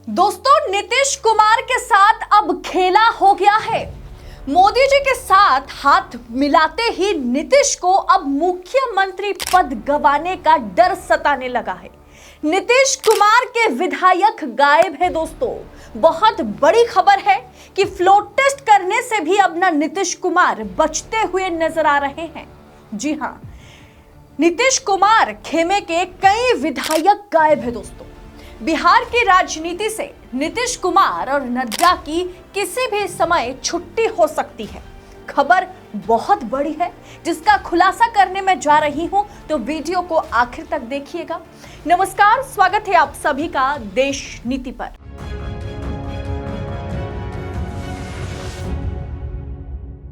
दोस्तों, नीतीश कुमार के साथ अब खेला हो गया है। मोदी जी के साथ हाथ मिलाते ही नीतीश को अब मुख्यमंत्री पद गंवाने का डर सताने लगा है। नीतीश कुमार के विधायक गायब है। दोस्तों, बहुत बड़ी खबर है कि फ्लोर टेस्ट करने से भी अब ना नीतीश कुमार बचते हुए नजर आ रहे हैं। जी हां, नीतीश कुमार खेमे के कई विधायक गायब है। दोस्तों, बिहार की राजनीति से नीतीश कुमार और नड्डा की किसी भी समय छुट्टी हो सकती है। खबर बहुत बड़ी है जिसका खुलासा करने में जा रही हूं, तो वीडियो को आखिर तक देखिएगा। नमस्कार, स्वागत है आप सभी का देश नीति पर।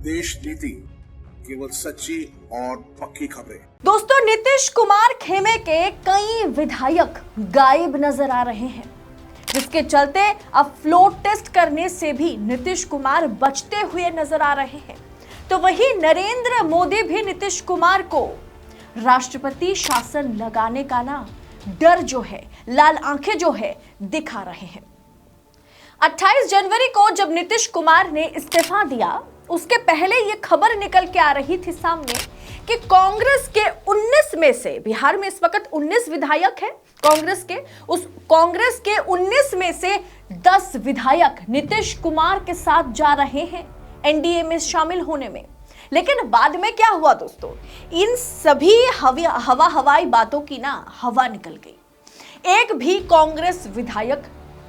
देश नीति, केवल सच्ची और पक्की खबरें। दोस्तों, नीतीश कुमार खेमे के कई विधायक गायब नजर आ रहे हैं, जिसके चलते अब फ्लोर टेस्ट करने से भी नीतीश कुमार बचते हुए नजर आ रहे हैं। तो वहीं नरेंद्र मोदी भी नीतीश कुमार को राष्ट्रपति शासन लगाने का ना डर जो है, लाल आंखें जो है, दिखा रहे हैं। 28 जनवरी को जब नीतीश कुमार ने इस्तीफा दिया, उसके पहले ये खबर निकल के आ रही थी सामने कि कांग्रेस के 19 में से, बिहार में इस वक्त 19 विधायक हैं कांग्रेस के, उस कांग्रेस के 19 में से 10 विधायक नीतीश कुमार के साथ जा रहे हैं एनडीए में शामिल होने में। लेकिन बाद में क्या हुआ दोस्तों, इन सभी हवाई बातों की ना हवा निकल गई। एक भी कांग्रेस विधायक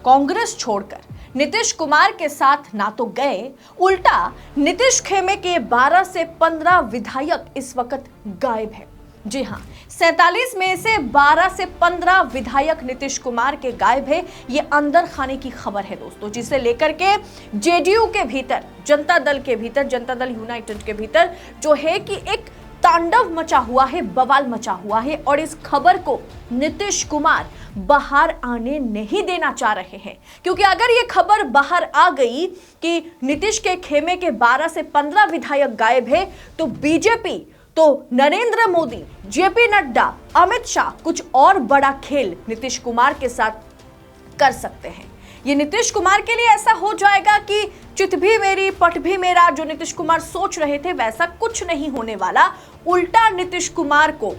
कांग्रेस छोड़कर नीतीश कुमार के साथ ना तो गए, उल्टा नीतीश खेमे के 12 से 15 विधायक इस वक्त गायब है। जी हां, 47 में से 12 से 15 विधायक नीतीश कुमार के गायब है। ये अंदर खाने की खबर है दोस्तों, जिसे लेकर के जेडीयू के भीतर, जनता दल के भीतर, जनता दल यूनाइटेड के भीतर जो है कि एक तांडव मचा हुआ है, बवाल मचा हुआ है। और इस खबर को नीतीश कुमार बाहर आने नहीं देना चाह रहे हैं, क्योंकि अगर ये खबर बाहर आ गई कि नीतीश के खेमे के 12 से 15 विधायक गायब है, तो बीजेपी, तो नरेंद्र मोदी, जेपी नड्डा, अमित शाह कुछ और बड़ा खेल नीतीश कुमार के साथ कर सकते हैं। ये नीतीश कुमार के लिए ऐसा हो जाएगा कि चित भी मेरी पट भी मेरा। जो नीतीश कुमार सोच रहे थे वैसा कुछ नहीं होने वाला। उल्टा नीतीश कुमार को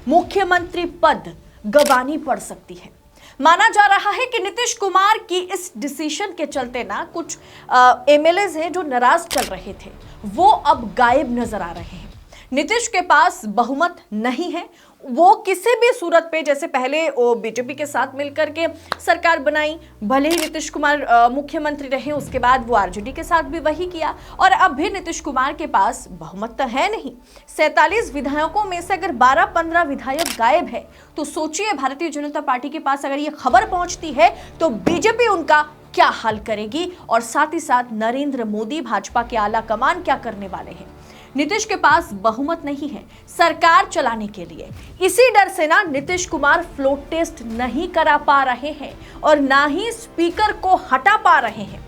मुख्यमंत्री पद गंवानी पड़ सकती है। माना जा रहा है कि नीतीश कुमार की इस डिसीजन के चलते ना कुछ एमएलएज हैं जो नाराज चल रहे थे, वो अब गायब नजर आ रहे हैं। नीतीश के पास बहुमत नहीं है। वो किसी भी सूरत पे, जैसे पहले वो बीजेपी के साथ मिलकर के सरकार बनाई, भले ही नीतीश कुमार मुख्यमंत्री रहे, उसके बाद वो आरजेडी के साथ भी वही किया, और अब भी नीतीश कुमार के पास बहुमत तो है नहीं। 47 विधायकों में से अगर 12-15 विधायक गायब है, तो सोचिए भारतीय जनता पार्टी के पास अगर ये खबर पहुंचती है तो बीजेपी उनका क्या हाल करेगी, और साथ ही साथ नरेंद्र मोदी, भाजपा के आला कमान क्या करने वाले हैं। नीतीश के पास बहुमत नहीं है सरकार चलाने के लिए। इसी डर से ना नीतीश कुमार फ्लोर टेस्ट नहीं करा पा रहे हैं और ना ही स्पीकर को हटा पा रहे हैं,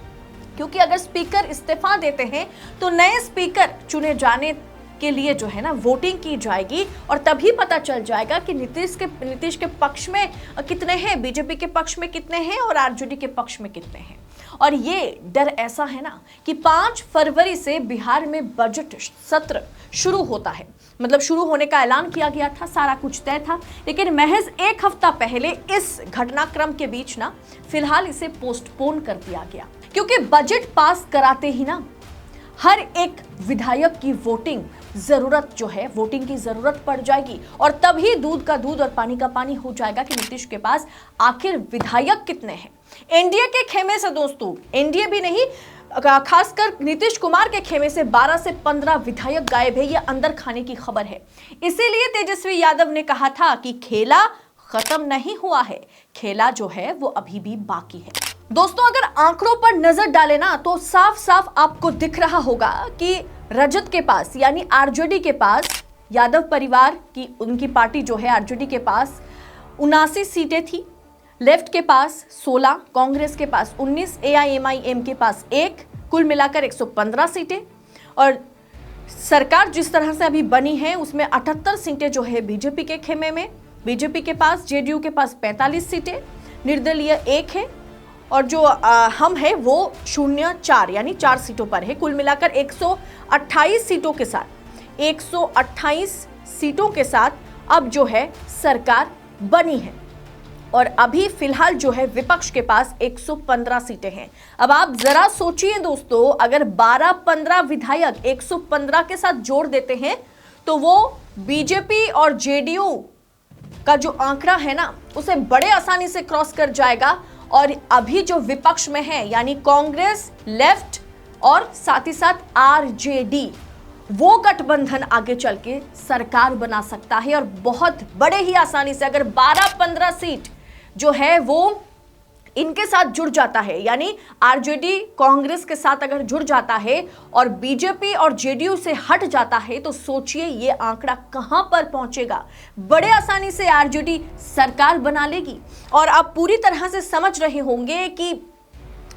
क्योंकि अगर स्पीकर इस्तीफा देते हैं तो नए स्पीकर चुने जाने के लिए जो है ना वोटिंग की जाएगी, और तभी पता चल जाएगा कि नीतीश के पक्ष में कितने हैं, बीजेपी के पक्ष में कितने हैं और आरजेडी के पक्ष में कितने हैं। और ये डर ऐसा है ना कि 5 फरवरी से बिहार में बजट सत्र शुरू होता है, मतलब शुरू होने का ऐलान किया गया था, सारा कुछ तय था, लेकिन महज एक हफ्ता पहले इस घटनाक्रम के बीच ना फिलहाल इसे पोस्टपोन कर दिया गया, क्योंकि बजट पास कराते ही ना हर एक विधायक की वोटिंग की जरूरत पड़ जाएगी, और तभी दूध का दूध और पानी का पानी हो जाएगा कि नीतीश के पास आखिर विधायक कितने हैं। एनडीए के खेमे से दोस्तों, एनडीए भी नहीं, खासकर नीतीश कुमार के खेमे से 12 से 15 विधायक गायब है। ये अंदर खाने की खबर है। इसीलिए तेजस्वी यादव ने कहा था कि खेला खत्म नहीं हुआ है, खेला जो है वो अभी भी बाकी है। दोस्तों, अगर आंकड़ों पर नजर डाले ना तो साफ साफ आपको दिख रहा होगा कि रजत के पास, यानी आरजेडी के पास, यादव परिवार की उनकी पार्टी जो है आरजेडी के पास 79 सीटें थी, लेफ्ट के पास 16, कांग्रेस के पास 19, एआईएमआईएम के पास 1, कुल मिलाकर 115 सीटें। और सरकार जिस तरह से अभी बनी है उसमें 78 सीटें जो है बीजेपी के खेमे में, बीजेपी के पास, जेडीयू के पास 45 सीटें, निर्दलीय 1 है, और जो हम है वो 04 यानी 4 सीटों पर है। कुल मिलाकर 128 सीटों के साथ 128 सीटों के साथ अब जो है सरकार बनी है और अभी फिलहाल जो है विपक्ष के पास 115 सीटें हैं। अब आप जरा सोचिए दोस्तों, अगर 12-15 विधायक 115 के साथ जोड़ देते हैं तो वो बीजेपी और जेडीयू का जो आंकड़ा है ना उसे बड़े आसानी से क्रॉस कर जाएगा और अभी जो विपक्ष में है यानी कांग्रेस, लेफ्ट और साथ ही साथ आरजेडी, वो गठबंधन आगे चल के सरकार बना सकता है और बहुत बड़े ही आसानी से। अगर 12-15 सीट जो है वो इनके साथ जुड़ जाता है यानी आरजेडी कांग्रेस के साथ अगर जुड़ जाता है और बीजेपी और जेडीयू से हट जाता है तो सोचिए ये आंकड़ा कहां पर पहुंचेगा। बड़े आसानी से आरजेडी सरकार बना लेगी और आप पूरी तरह से समझ रहे होंगे कि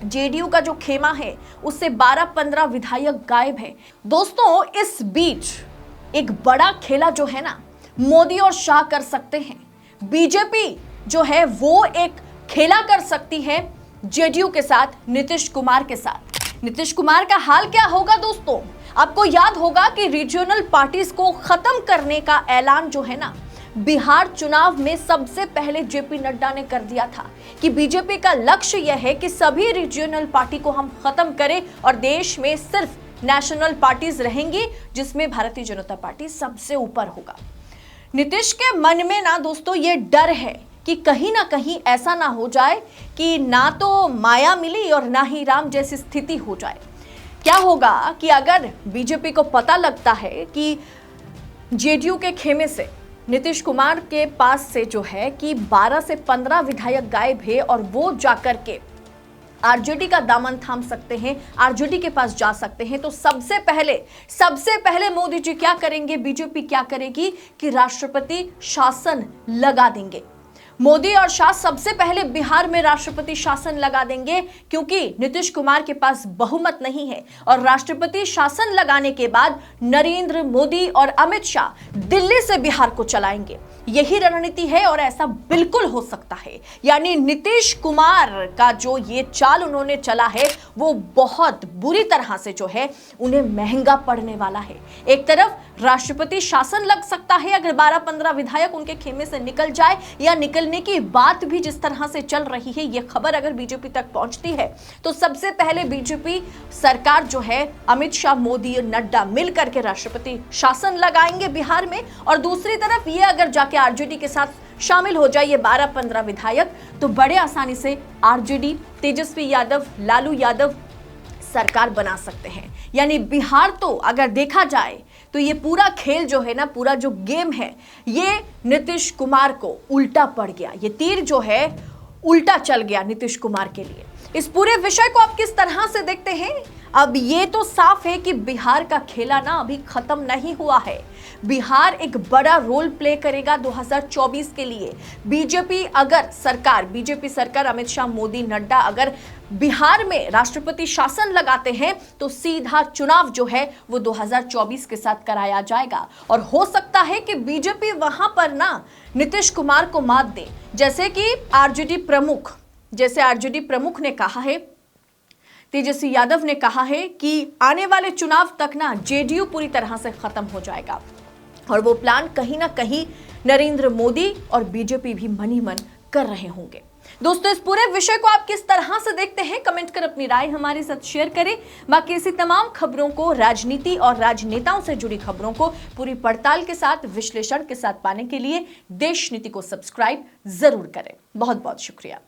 जेडीयू का जो खेमा है उससे 12-15 विधायक गायब है। दोस्तों, इस बीच एक बड़ा खेला जो है ना मोदी और शाह कर सकते हैं। बीजेपी जो है वो एक खेला कर सकती है जेडीयू के साथ, नीतीश कुमार के साथ। नीतीश कुमार का हाल क्या होगा दोस्तों? आपको याद होगा कि रीजनल पार्टीज को खत्म करने का ऐलान जो है ना बिहार चुनाव में सबसे पहले जेपी नड्डा ने कर दिया था कि बीजेपी का लक्ष्य यह है कि सभी रीजनल पार्टी को हम खत्म करें और देश में सिर्फ नेशनल पार्टीज रहेंगी जिसमें भारतीय जनता पार्टी सबसे ऊपर होगा। नीतीश के मन में ना दोस्तों ये डर है कि कहीं ना कहीं ऐसा ना हो जाए कि ना तो माया मिली और ना ही राम जैसी स्थिति हो जाए। क्या होगा कि अगर बीजेपी को पता लगता है कि जेडीयू के खेमे से नीतीश कुमार के पास से जो है कि 12 से 15 विधायक गायब है और वो जाकर के आरजेडी का दामन थाम सकते हैं, आरजेडी के पास जा सकते हैं, तो सबसे पहले मोदी जी क्या करेंगे, बीजेपी क्या करेगी कि राष्ट्रपति शासन लगा देंगे। मोदी और शाह सबसे पहले बिहार में राष्ट्रपति शासन लगा देंगे क्योंकि नीतीश कुमार के पास बहुमत नहीं है और राष्ट्रपति शासन लगाने के बाद नरेंद्र मोदी और अमित शाह दिल्ली से बिहार को चलाएंगे। यही रणनीति है और ऐसा बिल्कुल हो सकता है। यानी नीतीश कुमार का जो ये चाल उन्होंने चला है वो बहुत बुरी तरह से जो है उन्हें महंगा पड़ने वाला है। एक तरफ राष्ट्रपति शासन लग सकता है अगर 12-15 विधायक उनके खेमे से निकल जाए या निकलने की बात भी जिस तरह से चल रही है, ये खबर अगर बीजेपी तक पहुंचती है तो सबसे पहले बीजेपी सरकार जो है अमित शाह, मोदी और नड्डा मिलकर के राष्ट्रपति शासन लगाएंगे बिहार में और दूसरी तरफ ये अगर जाके आरजेडी के साथ शामिल हो जाए ये 12-15 विधायक तो बड़े आसानी से आरजेडी, तेजस्वी यादव, लालू यादव सरकार बना सकते हैं। यानी बिहार तो अगर देखा जाए तो ये पूरा खेल जो है ना, पूरा जो गेम है ये नीतीश कुमार को उल्टा पड़ गया। ये तीर जो है उल्टा चल गया नीतीश कुमार के लिए। इस पूरे विषय को आप किस तरह से देखते हैं? अब ये तो साफ है कि बिहार का खेला ना अभी खत्म नहीं हुआ है। बिहार एक बड़ा रोल प्ले करेगा 2024 के लिए। बीजेपी सरकार अमित शाह, मोदी, नड्डा अगर बिहार में राष्ट्रपति शासन लगाते हैं तो सीधा चुनाव जो है वो 2024 के साथ कराया जाएगा और हो सकता है कि बीजेपी वहां पर ना नीतीश कुमार को मात दे, जैसे कि आरजेडी प्रमुख ने कहा है, तेजस्वी यादव ने कहा है कि आने वाले चुनाव तक ना जेडीयू पूरी तरह से खत्म हो जाएगा और वो प्लान कहीं ना कहीं नरेंद्र मोदी और बीजेपी भी मन ही मन कर रहे होंगे। दोस्तों, इस पूरे विषय को आप किस तरह से देखते हैं? कमेंट कर अपनी राय हमारे साथ शेयर करें। बाकी ऐसी तमाम खबरों को, राजनीति और राजनेताओं से जुड़ी खबरों को पूरी पड़ताल के साथ, विश्लेषण के साथ पाने के लिए देश नीति को सब्सक्राइब जरूर करें। बहुत बहुत शुक्रिया।